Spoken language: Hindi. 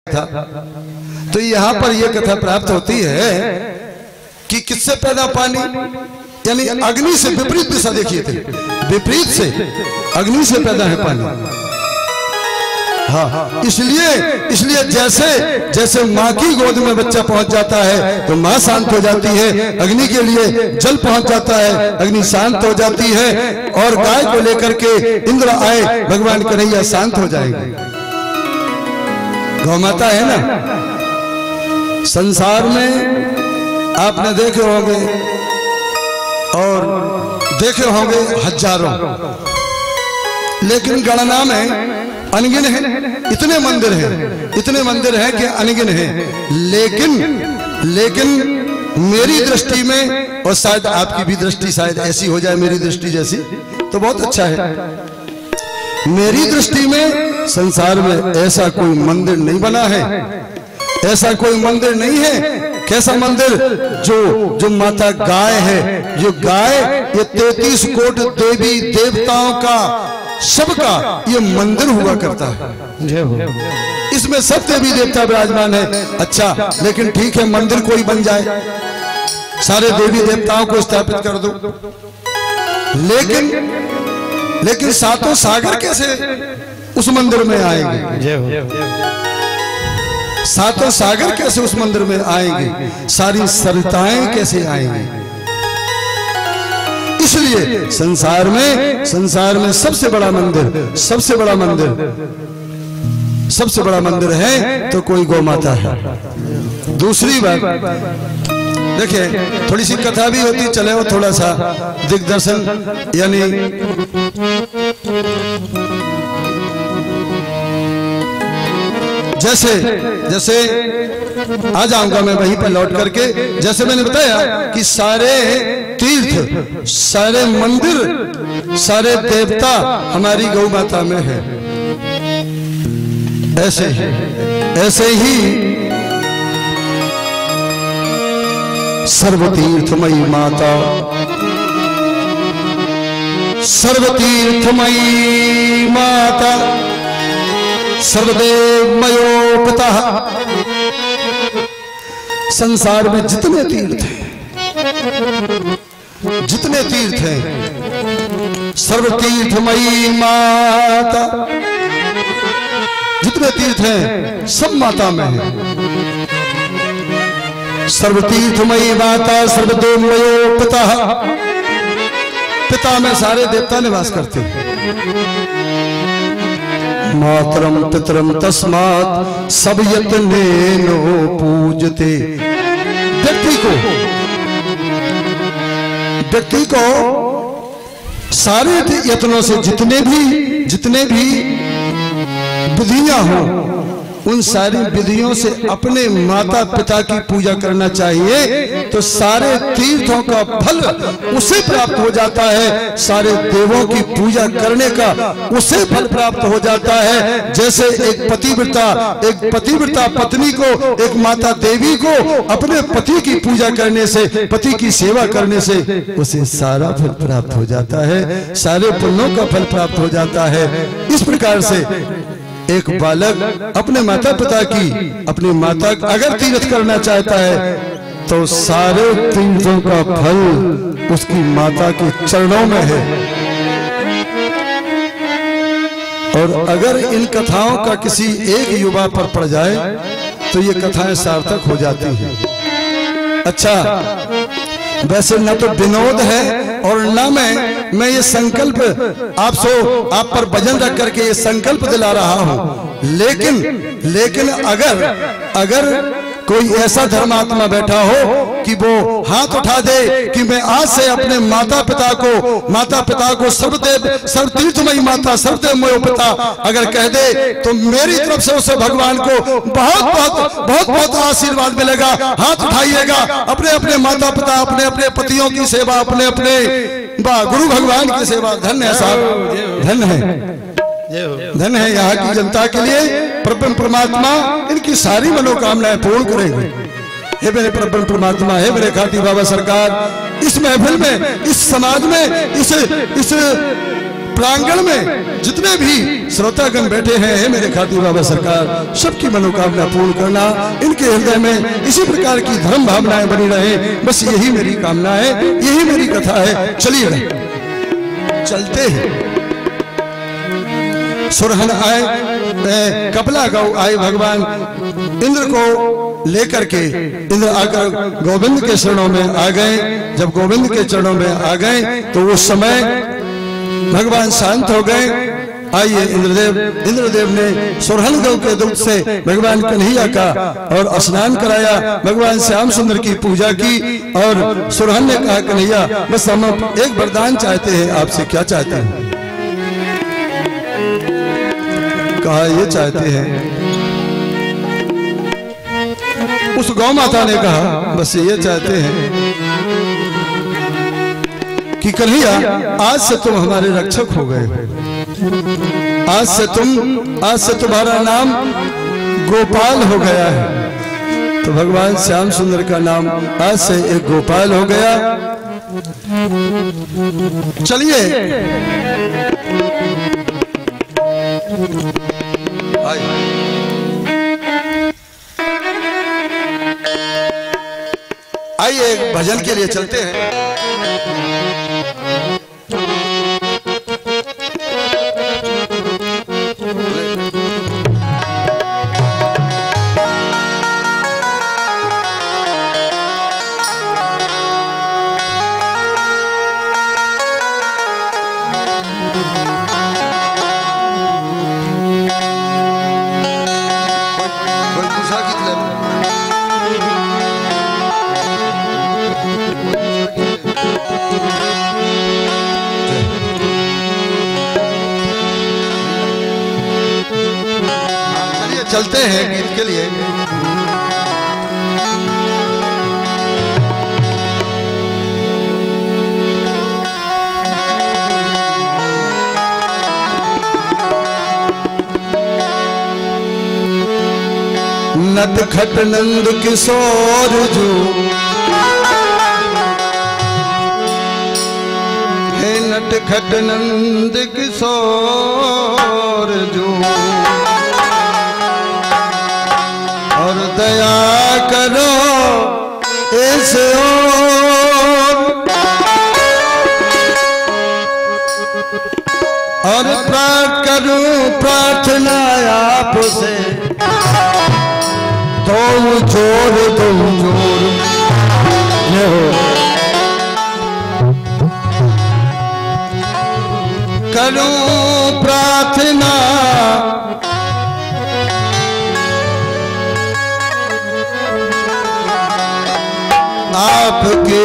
था। तो यहाँ पर यह कथा प्राप्त होती है कि किससे पैदा पानी, यानी अग्नि से विपरीत दिशा देखिए थे, विपरीत से अग्नि से पैदा है पानी। हाँ, इसलिए जैसे माँ की गोद में बच्चा पहुंच जाता है तो माँ शांत हो जाती है, अग्नि के लिए जल पहुंच जाता है, अग्नि शांत हो जाती है, और गाय को लेकर के इंद्र आए, भगवान कन्हैया शांत हो जाएंगे। गौ माता है ना। संसार में आपने देखे होंगे और देखे होंगे हजारों, लेकिन गणना में अनगिन है। इतने मंदिर हैं कि अनगिन है। लेकिन मेरी दृष्टि में, और शायद आपकी भी दृष्टि शायद ऐसी हो जाए मेरी दृष्टि जैसी, तो बहुत अच्छा है। मेरी दृष्टि में संसार में ऐसा कोई मंदिर नहीं बना है, ऐसा कोई मंदिर नहीं है। कैसा मंदिर? जो माता गाय है, जो गाय, ये 33 कोटि देवी देवताओं का, सबका ये मंदिर हुआ करता है। इसमें सब देवी देवता विराजमान है। अच्छा, लेकिन ठीक है, मंदिर कोई बन जाए, सारे देवी देवताओं को स्थापित कर दो, लेकिन सातों सागर कैसे उस मंदिर में आएंगे? सातों सागर कैसे उस मंदिर में आएंगे? सारी सरिताएं कैसे आएंगी? इसलिए संसार में सबसे बड़ा मंदिर है तो कोई गौ माता है। दूसरी बात देखिए, थोड़ी सी कथा भी होती चले, वो थोड़ा सा दिग्दर्शन, यानी जैसे आ जाऊंगा मैं वहीं पर लौट करके। जैसे मैंने बताया कि सारे तीर्थ, सारे मंदिर, सारे देवता हमारी गौ माता में है। ऐसे ही सर्वतीर्थमयी माता, सर्वतीर्थमयी माता, सर्वदेवमयो पिता। संसार में जितने तीर्थ हैं, सर्वतीर्थमयी माता, जितने तीर्थ हैं सब माता में है। सर्वतीर्थमयी माता, सर्वदेवमयो पिता, पिता में सारे देवता निवास करते हैं। मातरम पितरम तस्मात् सब यत्नेनो पूजते। व्यक्ति को सारे यत्नों से जितने भी विधियां हो, उन सारी विधियों से अपने माता पिता की पूजा करना चाहिए, तो सारे तीर्थों का फल उसे प्राप्त हो जाता है। सारे देवों की पूजा करने का उसे फल प्राप्त हो जाता है। जैसे एक पतिव्रता पत्नी को, एक माता देवी को अपने पति की पूजा करने से, पति की सेवा करने से उसे सारा फल प्राप्त हो जाता है, सारे पुण्यों का फल प्राप्त हो जाता है। इस प्रकार से एक बालक अपने माता पिता की, अपनी माता अगर तीर्थ करना चाहता है तो सारे तीर्थों का फल उसकी माता के चरणों में है। और अगर इन कथाओं का किसी एक युवा पर पड़ जाए तो ये कथाएं सार्थक हो जाती हैं। अच्छा, वैसे न तो विनोद है और न मैं ये संकल्प आप पर वजन रख करके ये संकल्प दिला रहा हूं, लेकिन अगर कोई ऐसा धर्मात्मा बैठा हो कि वो हाथ उठा दे कि मैं आज से अपने माता पिता को सर्वतीर्थमयी माता, सर्वदेवमयो पिता अगर कह दे तो मेरी तरफ से उसे भगवान को बहुत आशीर्वाद मिलेगा। हाथ उठाइएगा, अपने माता पिता, अपने पतियों की सेवा, अपने गुरु भगवान की सेवा। धन्य है साहब, धन्य है यहाँ की जनता के लिए। परब्रह्म परमात्मा इनकी सारी मनोकामनाएं पूर्ण करेंगे। हे मेरे परब्रह्म परमात्मा, हे मेरे खाटी बाबा सरकार, इस महफिल में, इस समाज में, इस प्रांगण में जितने भी श्रोतागण बैठे हैं, हे मेरे खाटू बाबा सरकार, सबकी मनोकामना पूर्ण करना, इनके हृदय में इसी प्रकार की धर्म भावनाएं बनी रहे, बस यही मेरी कामना है, यही मेरी कथा है। चलिए चलते हैं। सुरहन आए, कपला गौ आए, भगवान इंद्र को लेकर के इंद्र आकर गोविंद के चरणों में आ गए। जब गोविंद के चरणों में आ गए तो उस समय भगवान शांत हो गए। आइए इंद्रदेव ने सुरहन गौ के दूध से भगवान कन्हैया का और स्नान कराया, भगवान श्याम सुंदर की पूजा की। और सुरहन ने कहा, कन्हैया बस हम एक वरदान चाहते हैं आपसे। क्या चाहते हैं? कहा ये चाहते हैं। उस गौ माता ने कहा बस ये चाहते हैं कि कन्हैया आज से तुम हमारे रक्षक हो गए, आज से तुम्हारा नाम गोपाल हो गया है। तो भगवान श्याम सुंदर का नाम आज से एक गोपाल हो गया। चलिए आइए एक भजन के लिए चलते हैं। चलते हैं गीत के लिए। नटखट नंद किशोर जो, हे नटखट नंद किशोर जो, और दया करो इस ओर, और करूं प्रार्थना आपसे, तुम जोर करूं प्रार्थना आपके